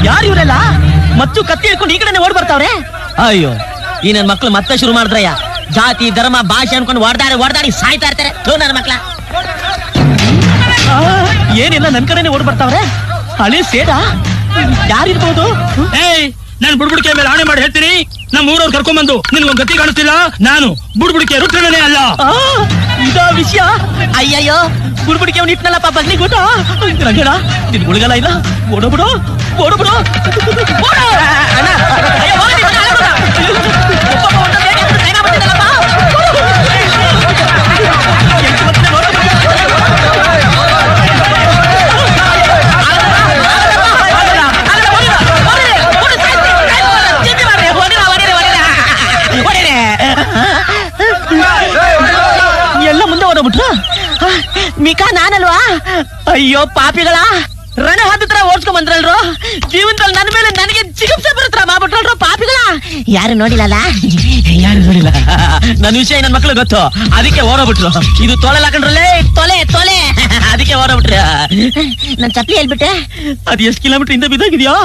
ಯಾರು ಇವರೆಲ್ಲ ಮತ್ತು ಕತ್ತಿ ಹಿಡ್ಕೊಂಡು ಈ ಕಡೆನೆ ಓಡ್ ಬರ್ತಾವ್ರೆ. ಅಯ್ಯೋ ಈ ನನ್ ಮಕ್ಳು ಮತ್ತೆ ಶುರು ಮಾಡಿದ್ರಯ್ಯ. ಜಾತಿ ಧರ್ಮ ಭಾಷೆ ಅನ್ಕೊಂಡು ಹೊಡ್ದಾಡಿ ಸಾಯ್ತಾ ಇರ್ತಾರೆ ನನ್ನ ಮಕ್ಳ. ಏನಿಲ್ಲ ನನ್ ಕಡೆನೆ ಓಡ್ ಬರ್ತಾವ್ರೆ. ಹಳಿ ಸೇಡ ಯಾರಿರ್ಬೋದು? ನಾನು ಬುಡ್ಬುಡಿಕೆ ಮೇಲೆ ಆಣೆ ಮಾಡಿ ಹೇಳ್ತೀನಿ, ನಮ್ಮ ಊರವ್ರು ಕರ್ಕೊಂಡ್ಬಂದು ನಿನ್ಗೊಂದು ಗತಿ ಕಾಣಿಸ್ತಿಲ್ಲ, ನಾನು ಬುಡ್ಬುಡಿಕೆ ರುದ್ರನೇ ಅಲ್ಲ. ಇದ ವಿಷಯ. ಅಯ್ಯಯ್ಯೋ ಬುಡ್ಬುಡಿಕೆ ಅವ್ನು ಇಟ್ನಲ್ಲಪ್ಪ ಬಗ್ನಿ ಊಟ ರಂಗಣ. ನಿನ್ ಗುಳಿಗಲ್ಲ ಇಲ್ಲ, ಓಡೋಬಿಡು. ಎಲ್ಲ ಮುಂದೆ ಓಡೋಗ್ಬಿಟ್ರು. ಮಿಕಾ ನಾನಲ್ವಾ? ಅಯ್ಯೋ ಪಾಪಿಗಳ, ರಣ ಹತ್ರ ಓಡ್ಸ್ಕೊಂಡ್ ಬಂದ್ರಲ್ರು. ಜೀವನದಲ್ಲಿ ನನ್ನ ಮೇಲೆ ನನಗೆ ಚಿಕಿತ್ಸೆ ಬರುತ್ತರ ಮಾಡ್ಬಿಟ್ರಲ್ರು ಪಾಪಿಗಳ. ಯಾರು ನೋಡಿಲ್ಲ. ನನ್ನ ವಿಷಯ ನನ್ನ ಮಕ್ಳು ಗೊತ್ತು, ಅದಕ್ಕೆ ಓಡೋಗ್ಬಿಟ್ರು. ಇದು ತೊಲೆ ಹಾಕೊಂಡ್ರಲ್ಲೇ ತೊಲೆ ಅದಕ್ಕೆ ಓಡೋಗ್ಬಿಟ್ರು. ನನ್ ಚಪ್ಪಲಿ ಹೇಳ್ಬಿಟ್ಟೆ. ಅದು ಎಷ್ಟು ಕಿಲೋಮೀಟರ್ ಇಂದ ಬಿದ್ದೋಗಿದ್ಯೋ?